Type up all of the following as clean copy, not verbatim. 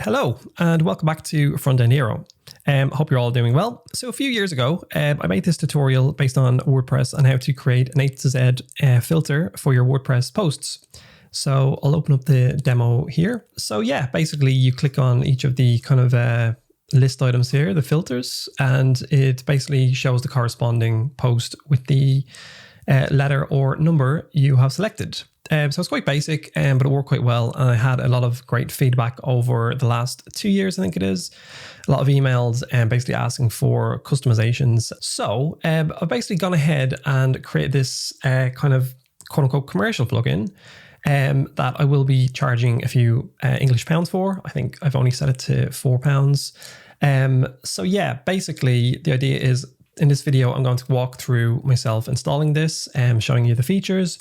Hello, and welcome back to Front End Hero. Hope you're all doing well. So a few years ago, I made this tutorial based on WordPress on how to create an A to Z filter for your WordPress posts. So I'll open up the demo here. So yeah, basically you click on each of the kind of list items here, the filters, and it basically shows the corresponding post with the letter or number you have selected. So it's quite basic, but it worked quite well. And I had a lot of great feedback over the last 2 years, I think it is. A lot of emails and basically asking for customizations. So I've basically gone ahead and created this kind of quote unquote commercial plugin that I will be charging a few English pounds for. I think I've only set it to £4. So yeah, basically the idea is in this video, I'm going to walk through myself installing this and showing you the features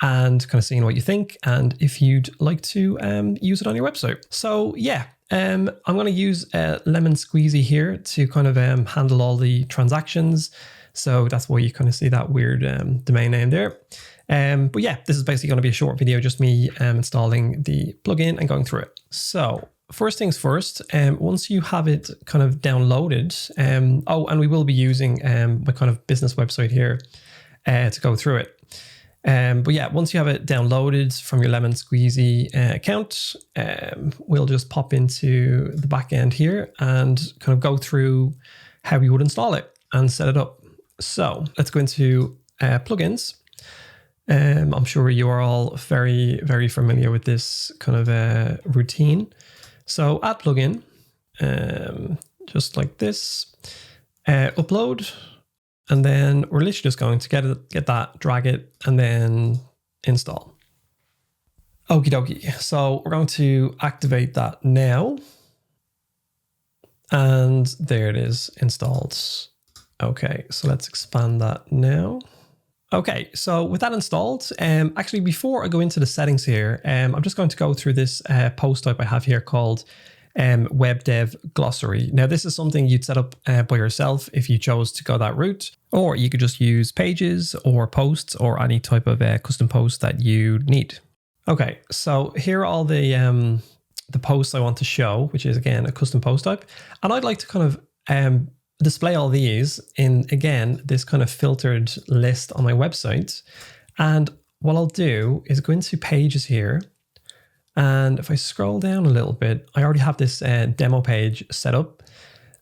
and kind of seeing what you think and if you'd like to use it on your website. So yeah, I'm going to use Lemon Squeezy here to kind of handle all the transactions. So that's why you kind of see that weird domain name there. But yeah, this is basically going to be a short video, just me installing the plugin and going through it. So first things first, once you have it kind of downloaded, and we will be using my kind of business website here to go through it. But yeah, once you have it downloaded from your Lemon Squeezy account, we'll just pop into the back end here and kind of go through how you would install it and set it up. So let's go into plugins. I'm sure you are all very, very familiar with this kind of routine. So add plugin, just like this, upload. And then we're literally just going to get that, drag it, and then install. Okie dokie. So we're going to activate that now. And there it is installed. Okay, so let's expand that now. Okay, so with that installed, actually before I go into the settings here, I'm just going to go through this post type I have here called Web Dev Glossary. Now, this is something you'd set up by yourself if you chose to go that route, or you could just use pages or posts or any type of custom post that you need. Okay, so here are all the posts I want to show, which is again a custom post type, and I'd like to kind of display all these in again this kind of filtered list on my website. And what I'll do is go into pages here. And if I scroll down a little bit, I already have this demo page set up.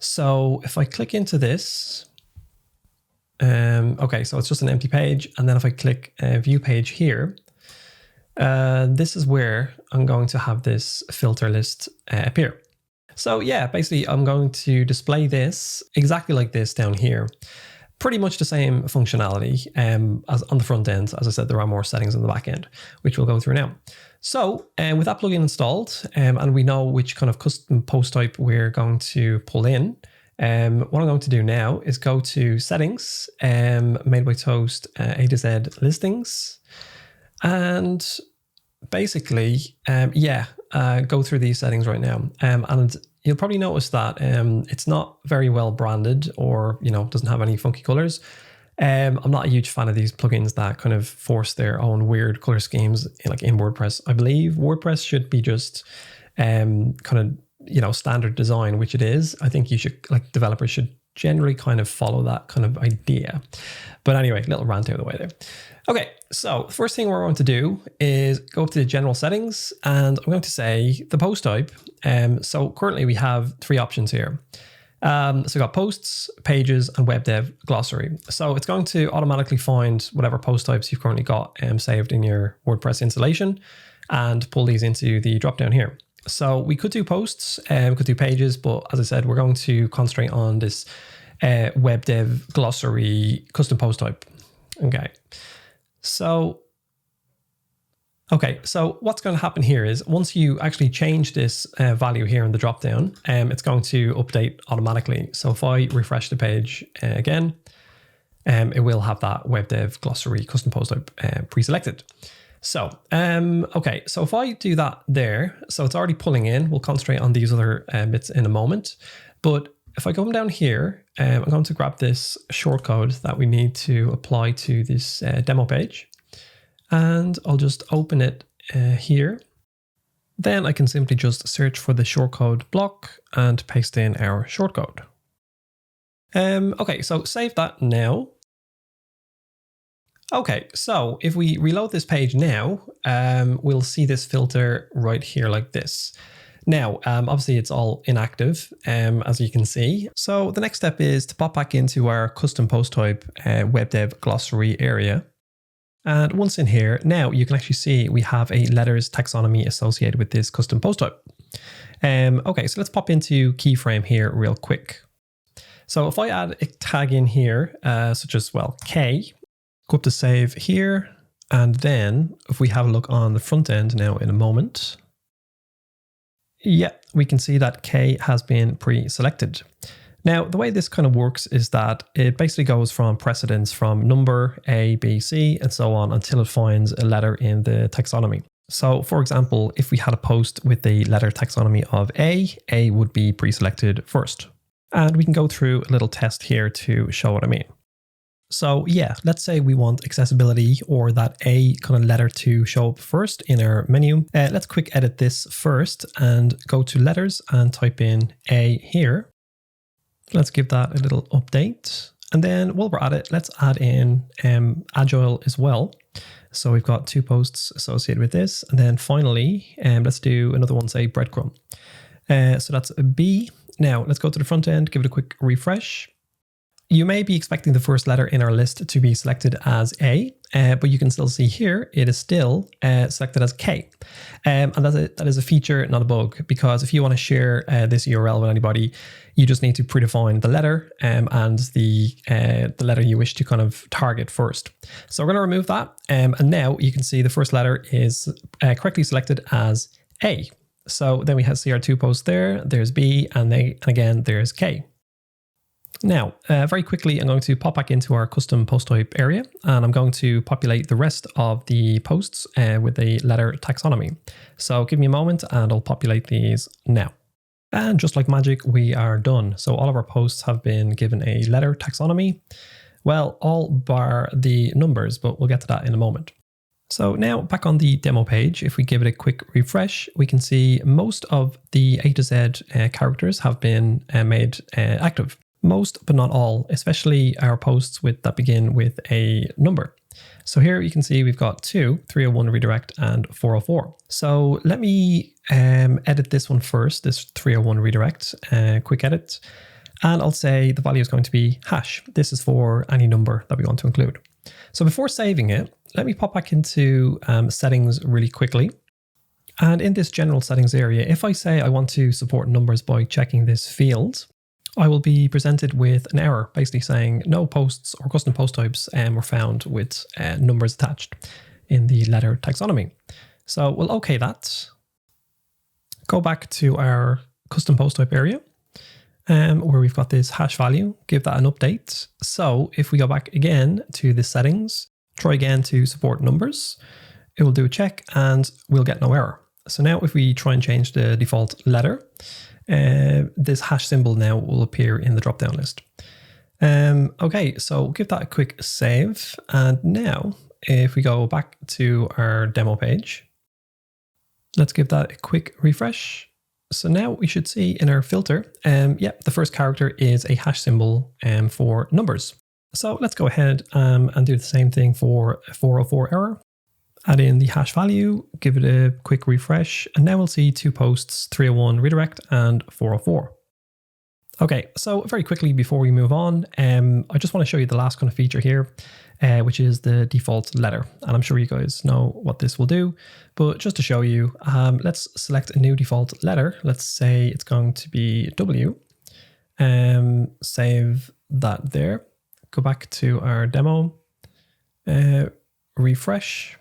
So if I click into this, okay, so it's just an empty page. And then if I click view page here, this is where I'm going to have this filter list appear. So yeah, basically I'm going to display this exactly like this down here. Pretty much the same functionality as on the front end. As I said, there are more settings on the back end, which we'll go through now. So with that plugin installed, and we know which kind of custom post type we're going to pull in, what I'm going to do now is go to settings, made by Toast, A to Z listings, and basically, go through these settings right now. And you'll probably notice that it's not very well branded or, doesn't have any funky colors. I'm not a huge fan of these plugins that kind of force their own weird color schemes like in WordPress. I believe WordPress should be just kind of, standard design, which it is. I think developers should generally kind of follow that kind of idea. But anyway, little rant out of the way there. Okay, so the first thing we're going to do is go up to the general settings, and I'm going to say the post type. So currently we have 3 options here. So we've got posts, pages, and web dev glossary. So it's going to automatically find whatever post types you've currently got saved in your WordPress installation and pull these into the drop down here. So we could do posts, we could do pages, but as I said, we're going to concentrate on this web dev glossary custom post type. Okay. So what's going to happen here is once you actually change this value here in the dropdown, it's going to update automatically. So if I refresh the page again, it will have that web dev glossary custom post type pre-selected. So, so if I do that there, so it's already pulling in, we'll concentrate on these other bits in a moment. But if I come down here, I'm going to grab this shortcode that we need to apply to this demo page. And I'll just open it here. Then I can simply just search for the shortcode block and paste in our shortcode. Okay, so save that now. Okay, so if we reload this page now, we'll see this filter right here like this. Now, obviously it's all inactive, as you can see. So the next step is to pop back into our custom post type web dev glossary area. And once in here, now you can actually see we have a letters taxonomy associated with this custom post type. Okay, so let's pop into keyframe here real quick. So if I add a tag in here, such as, well, K, go up to save here. And then if we have a look on the front end now in a moment, yeah, we can see that K has been pre-selected. Now, the way this kind of works is that it basically goes from precedence from number A, B, C, and so on until it finds a letter in the taxonomy. So for example, if we had a post with the letter taxonomy of A would be pre-selected first. And we can go through a little test here to show what I mean. So yeah, let's say we want accessibility or that A kind of letter to show up first in our menu. Let's quick edit this first and go to letters and type in A here. Let's give that a little update. And then while we're at it, let's add in Agile as well. So we've got 2 posts associated with this. And then finally, let's do another one, say breadcrumb. So that's a B. Now let's go to the front end, give it a quick refresh. You may be expecting the first letter in our list to be selected as A, but you can still see here it is still selected as K. And that is a feature, not a bug, because if you want to share this URL with anybody, you just need to predefine the letter and the letter you wish to kind of target first. So we're going to remove that. And now you can see the first letter is correctly selected as A. So then we see our 2 posts there. There's B, and again, there's K. Now, very quickly, I'm going to pop back into our custom post type area, and I'm going to populate the rest of the posts with a letter taxonomy. So give me a moment and I'll populate these now. And just like magic, we are done. So all of our posts have been given a letter taxonomy. Well, all bar the numbers, but we'll get to that in a moment. So now back on the demo page, if we give it a quick refresh, we can see most of the A to Z characters have been made active. Most, but not all, especially our posts that begin with a number. So here you can see we've got 2, 301 redirect and 404. So let me edit this one first, this 301 redirect, quick edit. And I'll say the value is going to be hash. This is for any number that we want to include. So before saving it, let me pop back into settings really quickly. And in this general settings area, if I say I want to support numbers by checking this field, I will be presented with an error basically saying no posts or custom post types were found with numbers attached in the letter taxonomy. So we'll OK that. Go back to our custom post type area where we've got this hash value, give that an update. So if we go back again to the settings, try again to support numbers, it will do a check and we'll get no error. So now if we try and change the default letter, this hash symbol now will appear in the drop-down list. Okay, so give that a quick save. And now if we go back to our demo page, let's give that a quick refresh. So now we should see in our filter, the first character is a hash symbol for numbers. So let's go ahead and do the same thing for a 404 error. Add in the hash value, give it a quick refresh, and now we'll see 2 posts, 301 redirect and 404. Okay, so very quickly before we move on, I just want to show you the last kind of feature here, which is the default letter. And I'm sure you guys know what this will do, but just to show you, let's select a new default letter. Let's say it's going to be W. Save that there. Go back to our demo, refresh.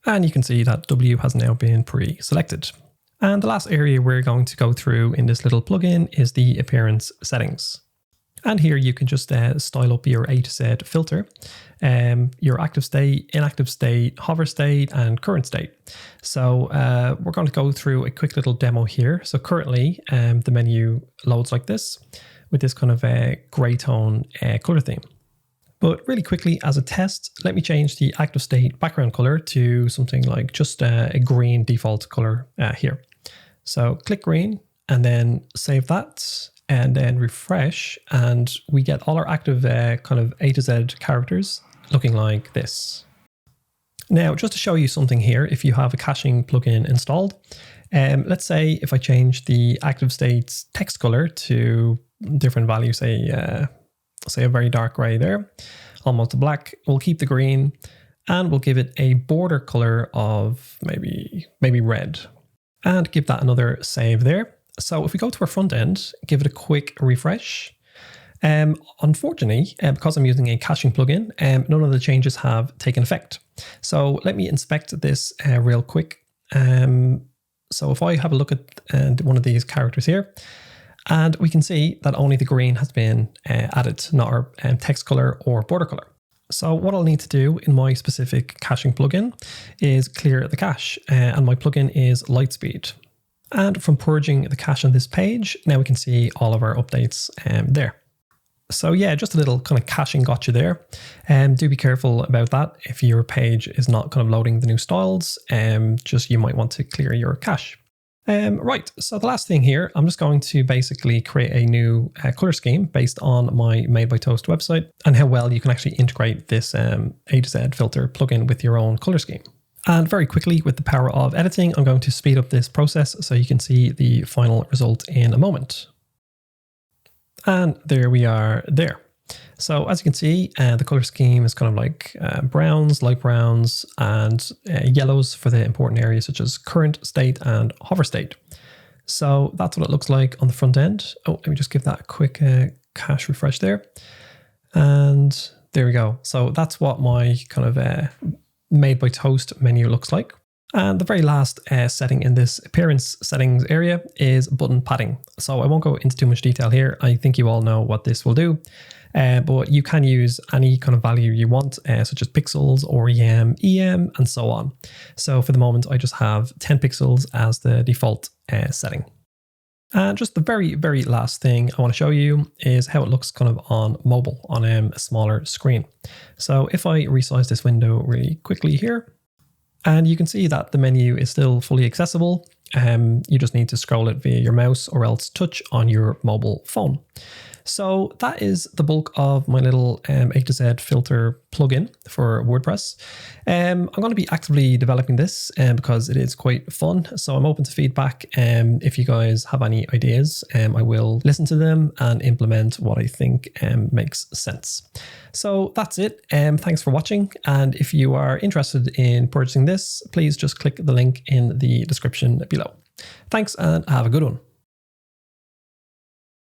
And you can see that W has now been pre-selected. And the last area we're going to go through in this little plugin is the appearance settings. And here you can just style up your A to Z filter, your active state, inactive state, hover state, and current state. So we're going to go through a quick little demo here. So currently the menu loads like this with this kind of gray tone color theme. But really quickly, as a test, let me change the active state background color to something like just a green default color here. So click green and then save that and then refresh, and we get all our active kind of A to Z characters looking like this. Now, just to show you something here, if you have a caching plugin installed, let's say if I change the active state's text color to different value, say a very dark gray there, almost a black, we'll keep the green and we'll give it a border color of maybe red and give that another save there. So if we go to our front end, give it a quick refresh. Unfortunately, because I'm using a caching plugin, none of the changes have taken effect. So let me inspect this real quick. So if I have a look at one of these characters here, and we can see that only the green has been added, not our text color or border color. So what I'll need to do in my specific caching plugin is clear the cache, and my plugin is Lightspeed. And from purging the cache on this page, now we can see all of our updates there. So yeah, just a little kind of caching gotcha there. Do be careful about that. If your page is not kind of loading the new styles, just you might want to clear your cache. Right, so the last thing here, I'm just going to basically create a new color scheme based on my Made by Toast website and how well you can actually integrate this A to Z filter plugin with your own color scheme. And very quickly, with the power of editing, I'm going to speed up this process so you can see the final result in a moment. And there we are there. So as you can see, the color scheme is kind of like browns, light browns, and yellows for the important areas such as current state and hover state. So that's what it looks like on the front end. Oh, let me just give that a quick cache refresh there. And there we go. So that's what my kind of Made by Toast menu looks like. And the very last setting in this appearance settings area is button padding. So I won't go into too much detail here. I think you all know what this will do. But you can use any kind of value you want, such as pixels, REM, EM, and so on. So for the moment, I just have 10 pixels as the default setting. And just the very, very last thing I want to show you is how it looks kind of on mobile on a smaller screen. So if I resize this window really quickly here, and you can see that the menu is still fully accessible. You just need to scroll it via your mouse or else touch on your mobile phone. So that is the bulk of my little A to Z filter plugin for WordPress. I'm going to be actively developing this because it is quite fun. So I'm open to feedback. If you guys have any ideas, I will listen to them and implement what I think makes sense. So that's it. Thanks for watching. And if you are interested in purchasing this, please just click the link in the description below. Thanks and have a good one.